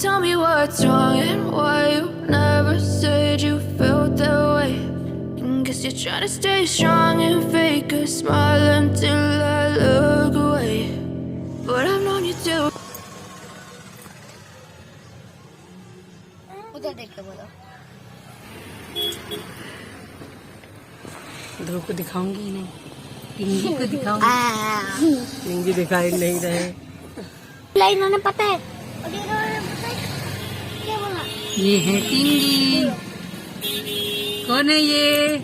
tell me what's wrong and why you never said you felt that way. And guess you're trying to stay strong and fake a smile until I look away. But I've known you too. उधर देख के बोलो। ध्रुव को दिखाऊंगी नहीं, पिंगी को दिखाऊंगी। पिंगी दिखाई नहीं रहे। इन्होंने पता है क्या बोला? ये है पिंगी। कौन है ये?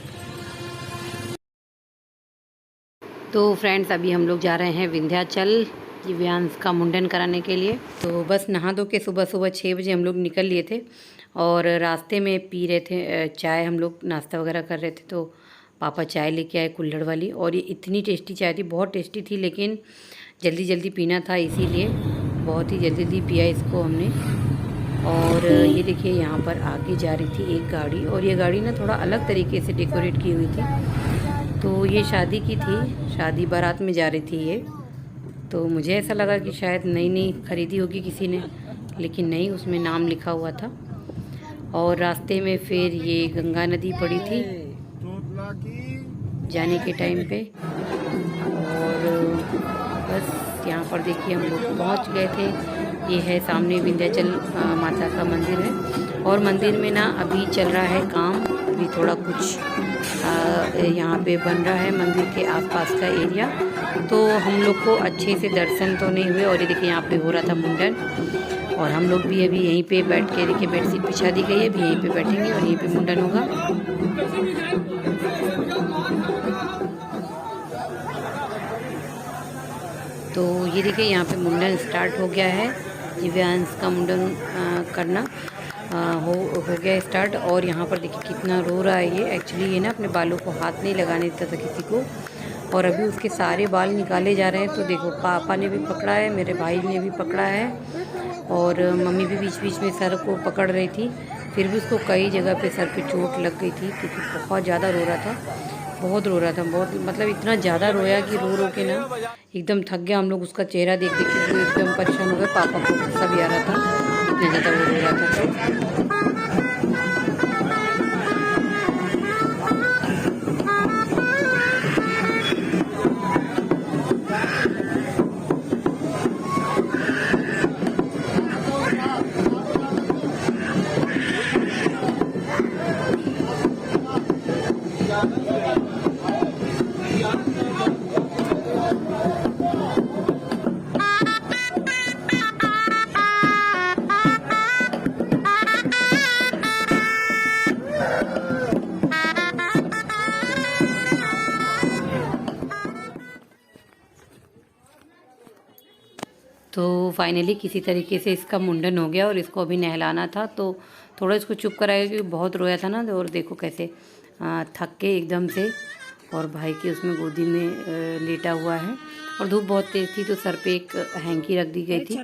तो फ्रेंड्स अभी हम लोग जा रहे हैं विंध्याचल दिव्यांश का मुंडन कराने के लिए। तो बस नहा धो के सुबह सुबह 6 बजे हम लोग निकल लिए थे और रास्ते में पी रहे थे चाय, हम लोग नाश्ता वगैरह कर रहे थे। तो पापा चाय लेके आए कुल्हड़ वाली, और ये इतनी टेस्टी चाय थी, बहुत टेस्टी थी, लेकिन जल्दी जल्दी पीना था इसीलिए बहुत ही जल्दी जल्दी पिया इसको हमने। और ये देखिए यहाँ पर आगे जा रही थी एक गाड़ी, और ये गाड़ी ना थोड़ा अलग तरीके से डेकोरेट की हुई थी। तो ये शादी की थी, शादी बारात में जा रही थी ये। तो मुझे ऐसा लगा कि शायद नई खरीदी होगी किसी ने, लेकिन नहीं, उसमें नाम लिखा हुआ था। और रास्ते में फिर ये गंगा नदी पड़ी थी जाने के टाइम पे। और बस यहाँ पर देखिए हम लोग पहुँच गए थे। ये है सामने विंध्याचल माता का मंदिर है, और मंदिर में ना अभी चल रहा है काम, अभी थोड़ा कुछ यहाँ पे बन रहा है मंदिर के आसपास का एरिया। तो हम लोग को अच्छे से दर्शन तो नहीं हुए। और ये देखिए यहाँ पे हो रहा था मुंडन, और हम लोग भी अभी यहीं पे बैठ के, देखिए बेडशीट बिछा दी गई है, अभी यहीं पे बैठेंगे और यहीं पे मुंडन होगा। तो ये देखिए यहाँ पे मुंडन स्टार्ट हो गया है, दिव्यांश का मुंडन करना हो गया स्टार्ट। और यहाँ पर देखिए कितना रो रहा है ये। एक्चुअली ये ना अपने बालों को हाथ नहीं लगाने देता था किसी को, और अभी उसके सारे बाल निकाले जा रहे हैं। तो देखो पापा ने भी पकड़ा है, मेरे भाई ने भी पकड़ा है, और मम्मी भी बीच बीच में सर को पकड़ रही थी। फिर भी उसको कई जगह पे सर पे चोट लग गई थी, क्योंकि बहुत ज़्यादा रो रहा था, बहुत रो रहा था, बहुत मतलब इतना ज़्यादा रोया कि रो रो के ना एकदम थक गया। हम लोग उसका चेहरा देख देख के एकदम परेशान हो गए। पापा को गुस्सा भी आ रहा था, इतना ज़्यादा वो रो रहा था। तो फाइनली किसी तरीके से इसका मुंडन हो गया, और इसको अभी नहलाना था। तो थोड़ा इसको चुप कराया क्योंकि बहुत रोया था ना। और देखो कैसे थक के एकदम से, और भाई की उसमें गोदी में लेटा हुआ है। और धूप बहुत तेज़ थी तो सर पे एक हैंकी रख दी गई थी।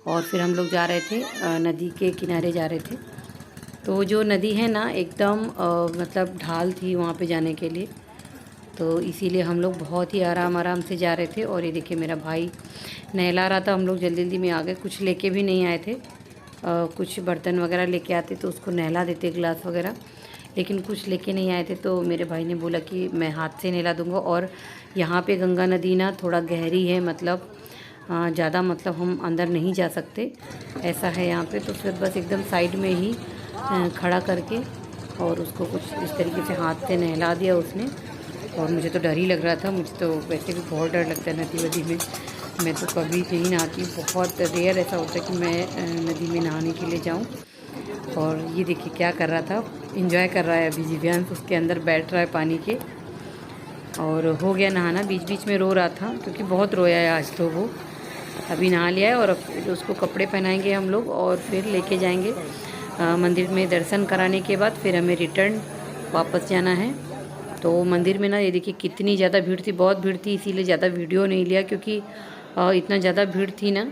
और फिर हम लोग जा रहे थे नदी के किनारे जा रहे थे। तो जो नदी है ना एकदम मतलब ढाल थी वहाँ पे जाने के लिए, तो इसीलिए हम लोग बहुत ही आराम से जा रहे थे। और ये देखिए मेरा भाई नहला रहा था, हम लोग जल्दी जल्दी में आ गए, कुछ लेके भी नहीं आए थे। कुछ बर्तन वगैरह लेके आते तो उसको नहला देते, ग्लास वगैरह, लेकिन कुछ लेके नहीं आए थे। तो मेरे भाई ने बोला कि मैं हाथ से नहला दूँगा। और यहाँ पे गंगा नदी ना थोड़ा गहरी है, मतलब ज़्यादा मतलब हम अंदर नहीं जा सकते, ऐसा है यहाँ पे। तो फिर बस एकदम साइड में ही खड़ा करके और उसको कुछ इस तरीके से हाथ से नहला दिया उसने। और मुझे तो डर ही लग रहा था, मुझे तो वैसे भी बहुत डर लगता है नदी वदी में। मैं तो कभी नहीं नहाती, बहुत रेयर ऐसा होता है कि मैं नदी में नहाने के लिए जाऊं। और ये देखिए क्या कर रहा था, एंजॉय कर रहा है अभी दिव्यांश, उसके अंदर बैठ रहा है पानी के। और हो गया नहाना, बीच बीच में रो रहा था क्योंकि बहुत रोया है आज। तो वो अभी नहा लिया है, और अब उसको कपड़े पहनाएंगे हम लोग और फिर लेके जाएंगे मंदिर में। दर्शन कराने के बाद फिर हमें रिटर्न वापस जाना है। तो मंदिर में ना ये देखिए कितनी ज़्यादा भीड़ थी, बहुत भीड़ थी, इसीलिए ज़्यादा वीडियो नहीं लिया क्योंकि इतना ज़्यादा भीड़ थी ना।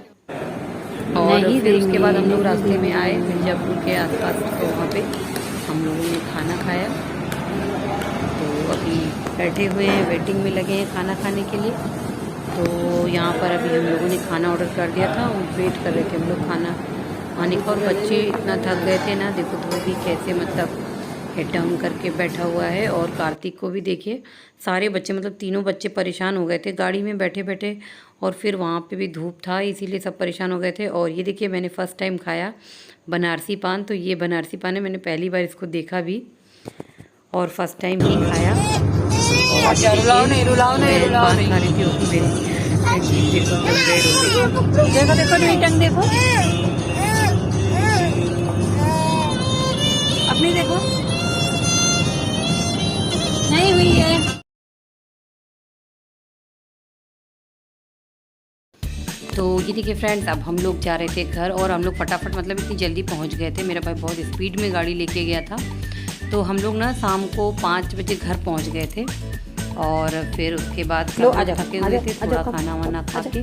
और फिर उसके बाद हम लोग रास्ते में आए मिर्ज़ापुर के आसपास, तो वहाँ पे हम लोगों ने खाना खाया। तो अभी बैठे हुए हैं, वेटिंग में लगे हैं खाना खाने के लिए। तो यहाँ पर अभी हम लोगों ने खाना ऑर्डर कर दिया था, वेट कर रहे थे हम लोग खाना आने का। और बच्चे इतना थक गए थे ना, देखो धोबी कैसे मतलब हेड डाउन करके बैठा हुआ है। और कार्तिक को भी देखिए, सारे बच्चे मतलब तीनों बच्चे परेशान हो गए थे गाड़ी में बैठे बैठे। और फिर वहाँ पे भी धूप था, इसीलिए सब परेशान हो गए थे। और ये देखिए मैंने फ़र्स्ट टाइम खाया बनारसी पान। तो ये बनारसी पान है, मैंने पहली बार इसको देखा भी और फर्स्ट टाइम ही खाया। और रुलाओ नहीं पान खा रही थी वो भी देखो देखो नहीं टंग देखो अपनी देखो नहीं हुई है। तो ये देखिए फ्रेंड्स, अब हम लोग जा रहे थे घर और हम लोग फटाफट मतलब इतनी जल्दी पहुंच गए थे। मेरा भाई बहुत स्पीड में गाड़ी लेके गया था। तो हम लोग ना शाम को 5 बजे घर पहुंच गए थे। और फिर उसके बाद थके हुए थे, थोड़ा खाना वाना खा के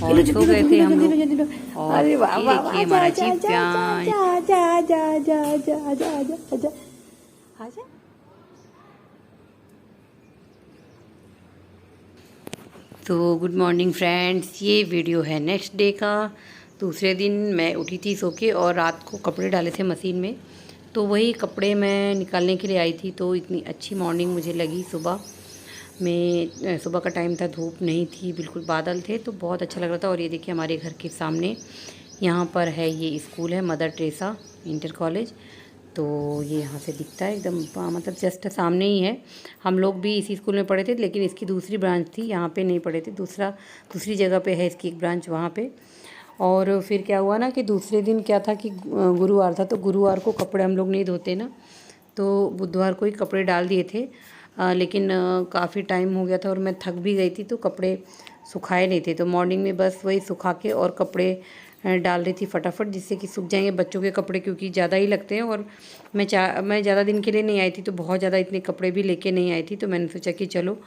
और सो गए थे हम लोग। और ये देखिए हमारा जीव्यांश। तो गुड मॉर्निंग फ्रेंड्स, ये वीडियो है नेक्स्ट डे का। दूसरे दिन मैं उठी थी सो के और रात को कपड़े डाले थे मशीन में, तो वही कपड़े मैं निकालने के लिए आई थी। तो इतनी अच्छी मॉर्निंग मुझे लगी सुबह में। सुबह का टाइम था, धूप नहीं थी, बिल्कुल बादल थे, तो बहुत अच्छा लग रहा था। और ये देखिए हमारे घर के सामने यहाँ पर है, ये स्कूल है मदर टेरेसा इंटर कॉलेज। तो ये यहाँ से दिखता है एकदम, मतलब जस्ट सामने ही है। हम लोग भी इसी स्कूल में पढ़े थे, लेकिन इसकी दूसरी ब्रांच थी, यहाँ पे नहीं पढ़े थे। दूसरी जगह पे है इसकी एक ब्रांच वहाँ पे। और फिर क्या हुआ ना कि दूसरे दिन क्या था कि गुरुवार था, तो गुरुवार को कपड़े हम लोग नहीं धोते ना, तो बुधवार को ही कपड़े डाल दिए थे। लेकिन काफ़ी टाइम हो गया था और मैं थक भी गई थी, तो कपड़े सुखाए नहीं थे। तो मॉर्निंग में बस वही सुखा के और कपड़े डाल रही थी फटाफट, जिससे कि सूख जाएंगे बच्चों के कपड़े, क्योंकि ज़्यादा ही लगते हैं। और मैं ज़्यादा दिन के लिए नहीं आई थी, तो बहुत ज़्यादा इतने कपड़े भी लेके नहीं आई थी। तो मैंने सोचा कि चलो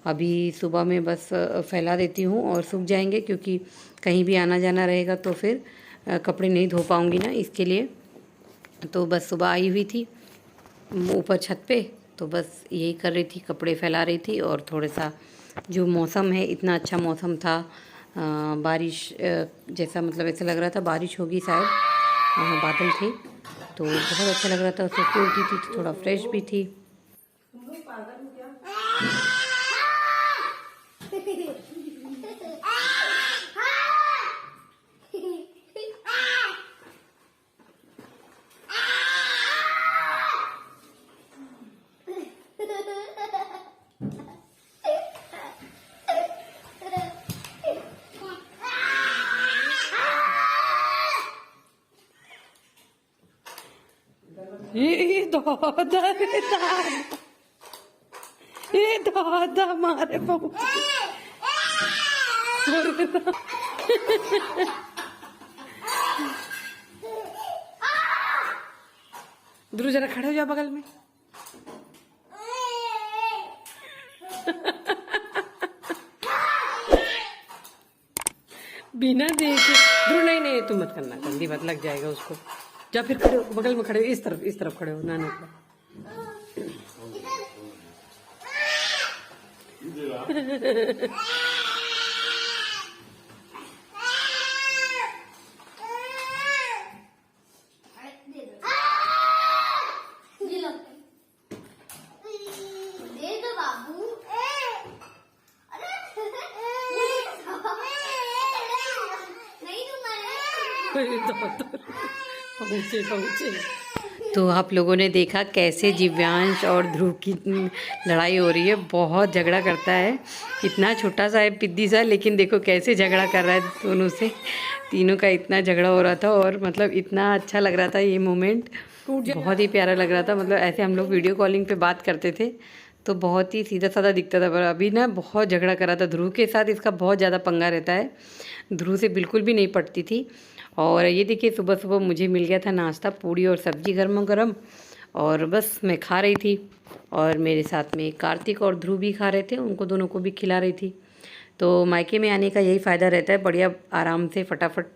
अभी सुबह में बस फैला देती हूँ और सूख जाएंगे, क्योंकि कहीं भी आना जाना रहेगा तो फिर कपड़े नहीं धो पाऊँगी ना, इसके लिए। तो बस सुबह आई हुई थी ऊपर छत पे, तो बस यही कर रही थी, कपड़े फैला रही थी। और थोड़ा सा जो मौसम है, इतना अच्छा मौसम था, बारिश जैसा, मतलब ऐसा लग रहा था बारिश होगी शायद, बादल थे, तो बहुत अच्छा लग रहा था। सो के उठी थी तो थोड़ा फ्रेश भी थी। ये दादा मारे बहुत ध्रुव जरा खड़े हो जाओ बगल में। बिना देखे ध्रुव, नहीं तुम मत करना, गंदी बात लग जाएगा उसको। जा फिर खड़े हो, बगल में खड़े हो, इस तरफ खड़े हो नानू को। तो आप लोगों ने देखा कैसे दिव्यांश और ध्रुव की लड़ाई हो रही है। बहुत झगड़ा करता है, इतना छोटा सा है पिद्दी सा, लेकिन देखो कैसे झगड़ा कर रहा है दोनों से। तीनों का इतना झगड़ा हो रहा था और मतलब इतना अच्छा लग रहा था ये मोमेंट, बहुत ही प्यारा लग रहा था। मतलब ऐसे हम लोग वीडियो कॉलिंग पे बात करते थे तो बहुत ही सीधा साधा दिखता था, पर अभी ना बहुत झगड़ा कर रहा था। ध्रुव के साथ इसका बहुत ज़्यादा पंगा रहता है, ध्रुव से बिल्कुल भी नहीं पटती थी। और ये देखिए सुबह सुबह मुझे मिल गया था नाश्ता, पूड़ी और सब्जी गर्मा गर्म, और बस मैं खा रही थी। और मेरे साथ में कार्तिक और ध्रुव भी खा रहे थे, उनको दोनों को भी खिला रही थी। तो मायके में आने का यही फ़ायदा रहता है, बढ़िया आराम से फटाफट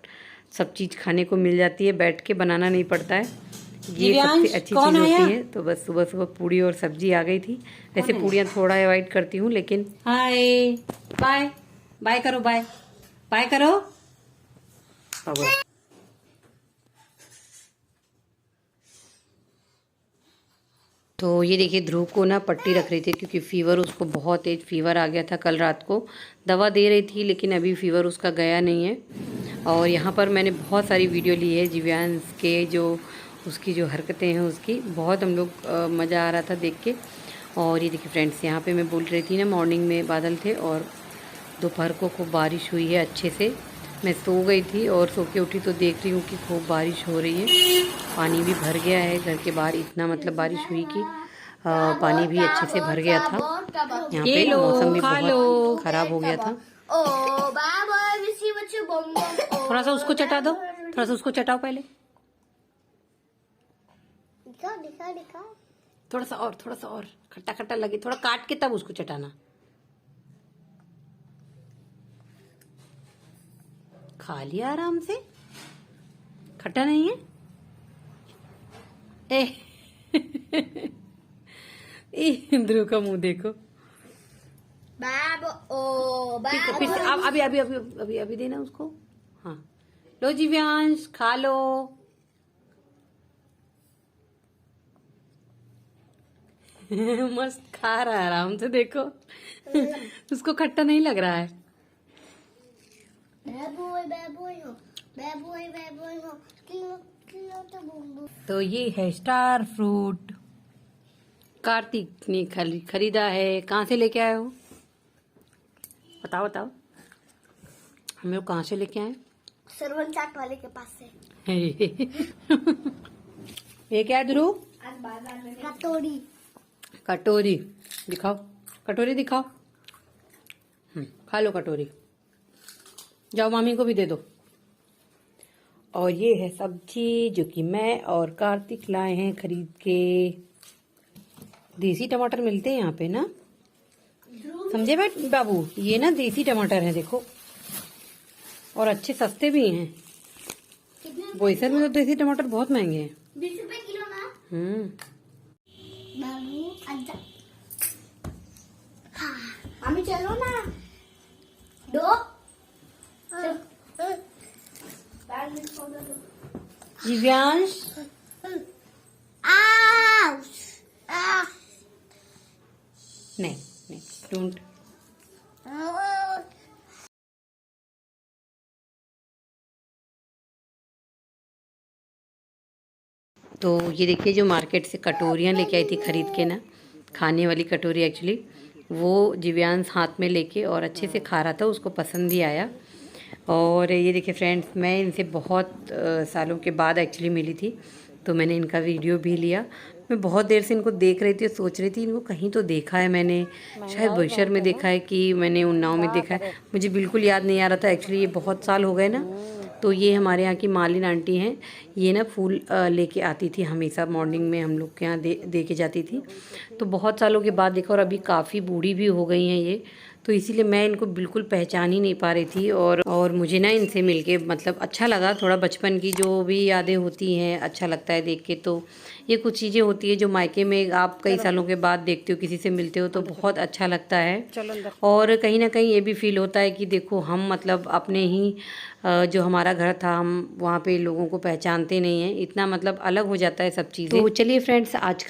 सब चीज़ खाने को मिल जाती है, बैठ के बनाना नहीं पड़ता है, ये सबसे अच्छी चीज़ होती है। तो बस सुबह सुबह पूड़ी और सब्जी आ गई थी। वैसे पूड़ियाँ थोड़ा अवॉइड करती हूँ, लेकिन हाय बाय बाय करो, बाय बाय करो। तो ये देखिए ध्रुव को ना पट्टी रख रही थी क्योंकि फ़ीवर उसको बहुत तेज़ फ़ीवर आ गया था कल रात को। दवा दे रही थी लेकिन अभी फ़ीवर उसका गया नहीं है। और यहाँ पर मैंने बहुत सारी वीडियो ली है जिव्यांश के, जो उसकी जो हरकतें हैं उसकी बहुत हम लोग मज़ा आ रहा था देख के। और ये देखिए फ्रेंड्स, यहाँ पे मैं बोल रही थी ना मॉर्निंग में बादल थे और दोपहर को खूब बारिश हुई है अच्छे से। मैं सो गई थी और सो के उठी तो देख रही हूँ कि खूब बारिश हो रही है। पानी भी भर गया है घर के बाहर, इतना मतलब बारिश हुई कि पानी भी अच्छे से भर गया था। यहाँ पे मौसम भी बहुत ख़राब हो गया था। थोड़ा सा उसको चटा दो, थोड़ा सा उसको चटाओ पहले, दिखा थोड़ा सा और खट्टा खट्टा लगे, थोड़ा काट के तब उसको चटाना। खा लिया आराम से, खट्टा नहीं है। ध्रुव का मुंह देखो। फिर से अभी देना उसको। हाँ लो जिव्यांश, खा लो। मस्त खा रहा है आराम से, देखो। उसको खट्टा नहीं लग रहा है। तो ये है स्टार फ्रूट, कार्तिक ने खरीदा है। कहाँ से लेके आए हो? बताओ हम लोग कहाँ से लेके आए? सरवन चाट वाले के पास से। ये क्या है ध्रुव? कटोरी दिखाओ, कटोरी दिखाओ। खा लो कटोरी, जाओ मामी को भी दे दो। और ये है सब्जी जो कि मैं और कार्तिक लाए हैं खरीद के। देसी टमाटर मिलते हैं यहाँ पे ना, समझे बाबू? ये ना देसी टमाटर हैं देखो, और अच्छे सस्ते भी हैं। बोईसर में तो देसी टमाटर बहुत महंगे हैं। 20 रुपए किलो ना। बाबू आजा। हाँ हमें चलो ना। दो दिव्यांश, नहीं डोंट। तो ये देखिए जो मार्केट से कटोरियाँ लेके आई थी खरीद के ना, खाने वाली कटोरी एक्चुअली, वो दिव्यांश हाथ में लेके और अच्छे से खा रहा था, उसको पसंद भी आया। और ये देखिए फ्रेंड्स, मैं इनसे बहुत सालों के बाद एक्चुअली मिली थी, तो मैंने इनका वीडियो भी लिया। मैं बहुत देर से इनको देख रही थी और सोच रही थी इनको कहीं तो देखा है मैंने, शायद बोईसर में देखा है कि मैंने उन्नाव में देखा है, मुझे बिल्कुल याद नहीं आ रहा था एक्चुअली। ये बहुत साल हो गए ना। तो ये हमारे यहाँ की मालिन आंटी हैं, ये ना फूल लेके आती थी हमेशा मॉर्निंग में, हम लोग के यहाँ दे के जाती थी। तो बहुत सालों के बाद देखा, और अभी काफ़ी बूढ़ी भी हो गई हैं ये, तो इसीलिए मैं इनको बिल्कुल पहचान ही नहीं पा रही थी। और मुझे ना इनसे मिलके मतलब अच्छा लगा, थोड़ा बचपन की जो भी यादें होती हैं अच्छा लगता है देख के। तो ये कुछ चीज़ें होती है जो मायके में आप कई सालों के बाद देखते हो, किसी से मिलते हो तो बहुत अच्छा लगता है। और कहीं ना कहीं ये भी फील होता है कि देखो हम मतलब अपने ही जो हमारा घर था, हम वहाँ पे लोगों को पहचानते नहीं हैं, इतना मतलब अलग हो जाता है सब चीज़ें। तो चलिए फ्रेंड्स, आज